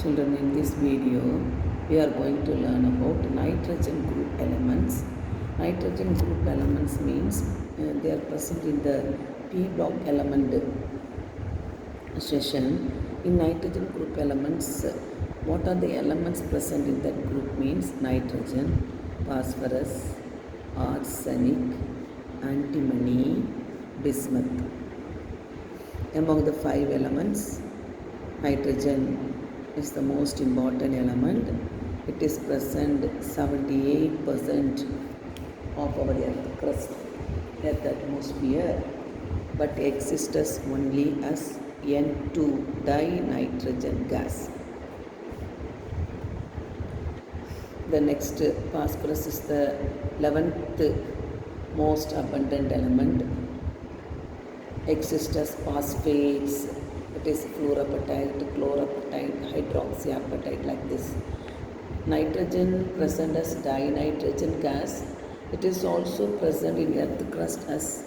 Children, in this video we are going to learn about nitrogen group elements. Nitrogen group elements means they are present in the P block element session. In nitrogen group elements, what are the elements present in that group means nitrogen, phosphorus, arsenic, antimony, bismuth. Among the 5 elements, nitrogen is the most important element. It is present 78% of our Earth crust, Earth atmosphere, but exists only as N2 dinitrogen gas. The next, phosphorus is the 11th most abundant element. Exists as phosphates. It is fluorapatite, chloropatite, hydroxyapatite, like this. Nitrogen present as dinitrogen gas. It is also present in earth crust as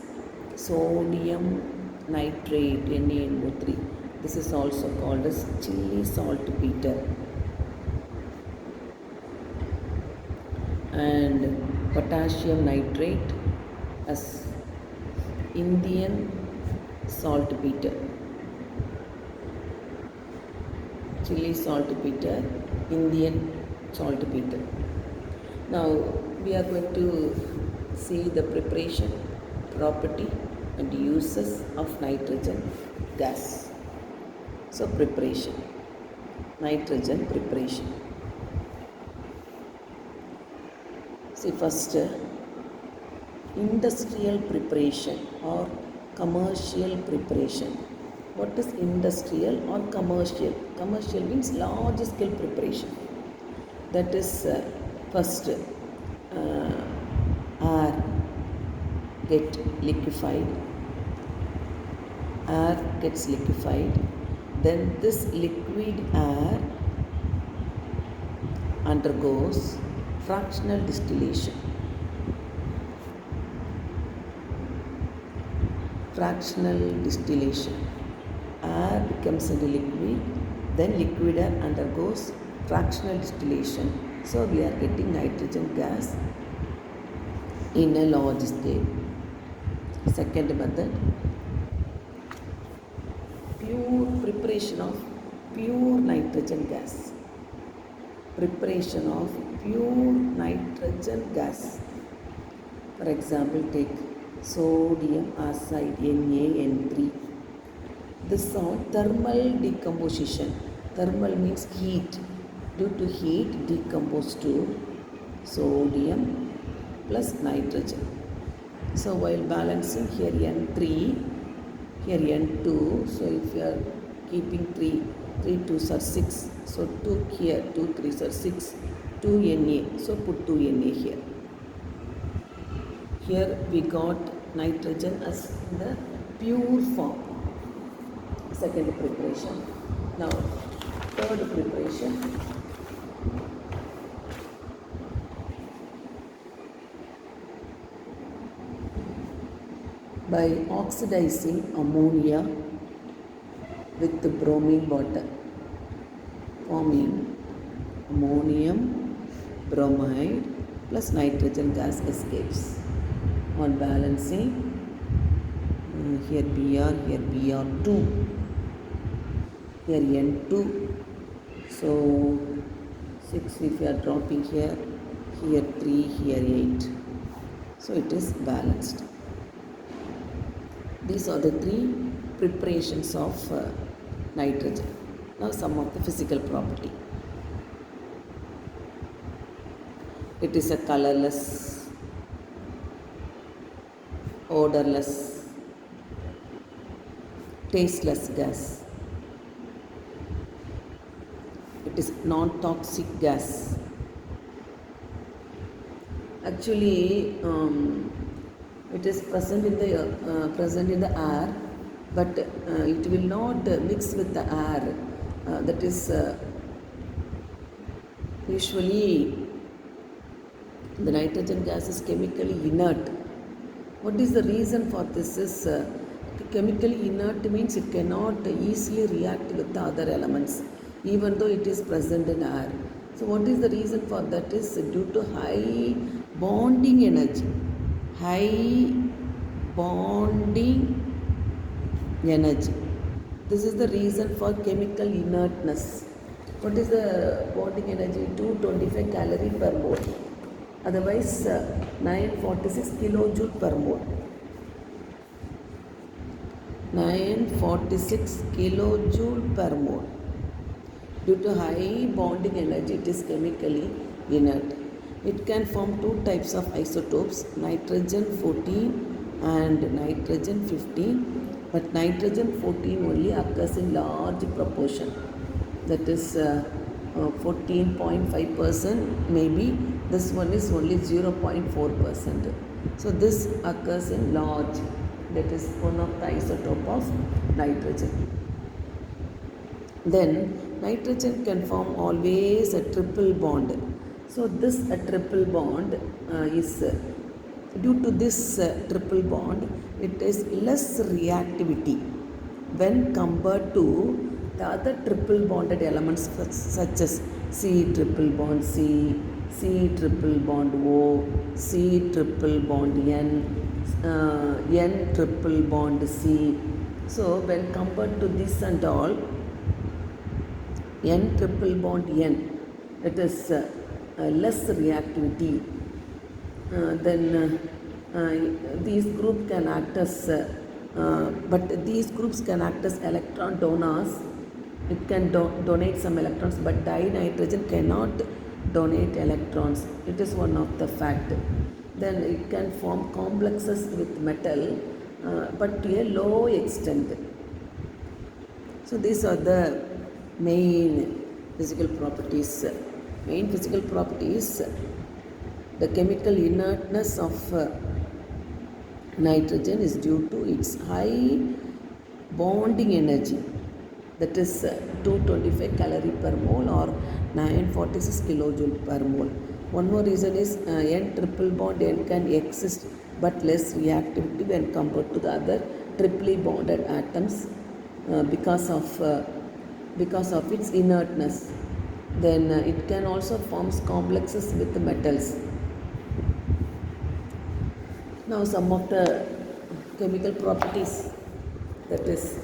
sodium nitrate, NaNO3. This is also called as chili saltpeter. And potassium nitrate as Indian saltpeter. Chili saltpeter, Indian saltpeter. Now we are going to see the preparation, property and uses of nitrogen gas. So preparation, nitrogen preparation. See, first, industrial preparation or commercial preparation. What is industrial or commercial? Commercial means large scale preparation. That is first, air get liquefied. Air gets liquefied. Then this liquid air undergoes fractional distillation. Fractional distillation. Air becomes a liquid, then liquid air undergoes fractional distillation. So we are getting nitrogen gas in a large scale. Second method, pure preparation of pure nitrogen gas. Preparation of pure nitrogen gas. For example, take sodium oxide NaN3. This is thermal decomposition. Thermal means heat. Due to heat, decompose to sodium plus nitrogen. So while balancing, here N3, here N2. So if you are keeping 3 2s are 6. So 2 here, 2 3s are 6. 2 Na. So put 2 Na here. Here we got nitrogen as the pure form. Second preparation. Now third preparation. By oxidizing ammonia with the bromine water, forming ammonium bromide plus nitrogen gas escapes. On balancing, here Br, here Br2, here N2. So 6 if you are dropping here, here 3, here 8. So it is balanced. These are the 3 preparations of nitrogen. Now some of the physical property. It is a colorless, odorless, tasteless gas. It is non-toxic gas. Actually, it is present in the air, but it will not mix with the air. That is usually the nitrogen gas is chemically inert. What is the reason for this is chemically inert means it cannot easily react with the other elements. even though it is present in air. So what is the reason for that is due to high bonding energy. High bonding energy. This is the reason for chemical inertness. What is the bonding energy? 225 calorie per mole. Otherwise 946 kilojoule per mole. 946 kilojoule per mole. Due to high bonding energy, it is chemically inert. It can form two types of isotopes, nitrogen 14 and nitrogen 15. But nitrogen 14 only occurs in large proportion. That is 14.5% maybe. This one is only 0.4%. So this occurs in large. That is one of the isotope of nitrogen. Then nitrogen can form always a triple bond. So this a triple bond is due to this triple bond, it is less reactivity when compared to the other triple bonded elements such as C triple bond C, C triple bond O, C triple bond N, N triple bond C. So when compared to this and all, N triple bond N, it is less reactivity. Then these groups can act as, but these groups can act as electron donors. It can donate some electrons, but dinitrogen cannot donate electrons. It is one of the fact. Then it can form complexes with metal, but to a low extent. So these are the main physical properties. Main physical properties, the chemical inertness of nitrogen is due to its high bonding energy, that is 225 calorie per mole or 946 kilojoule per mole. One more reason is N triple bond N can exist but less reactivity when compared to the other triply bonded atoms because of its inertness. Then it can also form complexes with the metals. Now some of the chemical properties, that is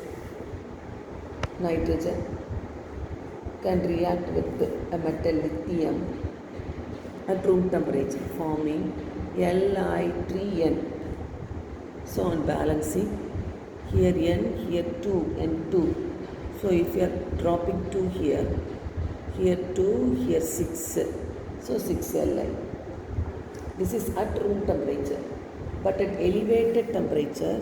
nitrogen can react with a metal lithium at room temperature forming Li3N. So on balancing, here N, here 2, N2. So if you are dropping 2 here 2, here 6, so 6 Li. This is at room temperature. But at elevated temperature,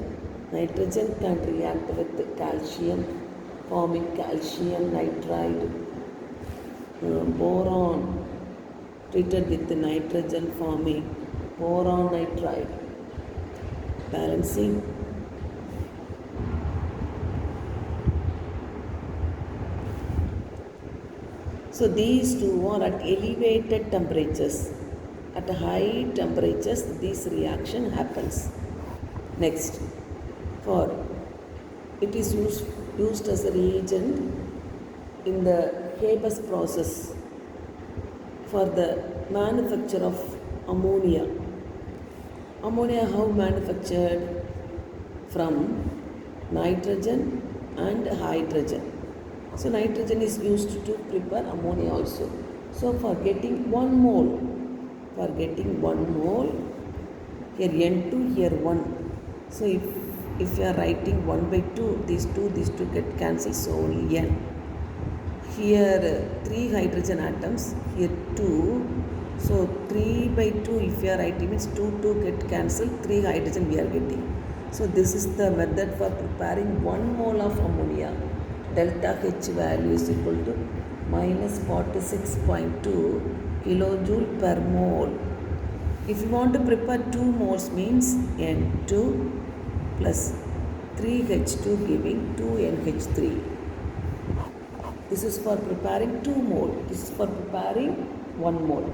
nitrogen can react with calcium, forming calcium nitride. Boron treated with nitrogen, forming boron nitride. Balancing. So these two are at elevated temperatures. At high temperatures, this reaction happens. Next, for it is used as a reagent in the Haber's process for the manufacture of ammonia. Ammonia how manufactured? From nitrogen and hydrogen. So nitrogen is used to prepare ammonia also. So for getting 1 mole, here N2, here 1. So if you are writing 1 by 2, these two get cancelled, so only N. Here 3 hydrogen atoms, here 2. So 3 by 2, if you are writing means 2 get cancelled, 3 hydrogen we are getting. So this is the method for preparing 1 mole of ammonia. Delta H value is equal to minus 46.2 kilojoule per mole. If you want to prepare 2 moles means N2 plus 3H2 giving 2NH3. This is for preparing 2 mole. This is for preparing 1 mole.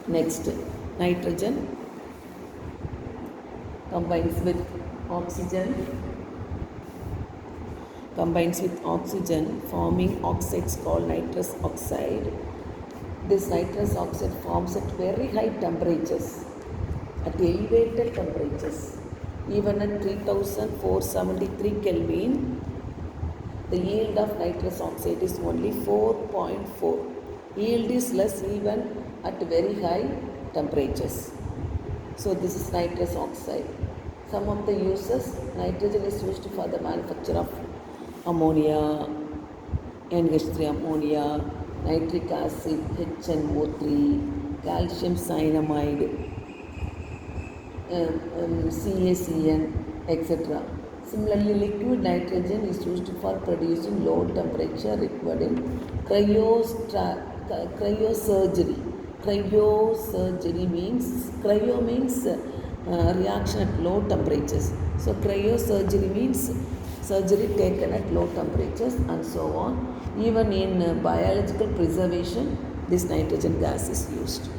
Next, nitrogen combines with oxygen combines with oxygen, forming oxides called nitrous oxide. This nitrous oxide forms at very high temperatures, at elevated temperatures. Even at 3473 Kelvin, the yield of nitrous oxide is only 4.4. Yield is less even at very high temperatures. So this is nitrous oxide. Some of the uses: nitrogen is used for the manufacture of ammonia, NH3 ammonia, nitric acid, HNO3, calcium cyanamide, CaCN, etc. Similarly, liquid nitrogen is used for producing low temperature required in cryosurgery. Cryosurgery means, cryo means reaction at low temperatures. So cryosurgery means surgery taken at low temperatures and so on. Even in biological preservation, this nitrogen gas is used.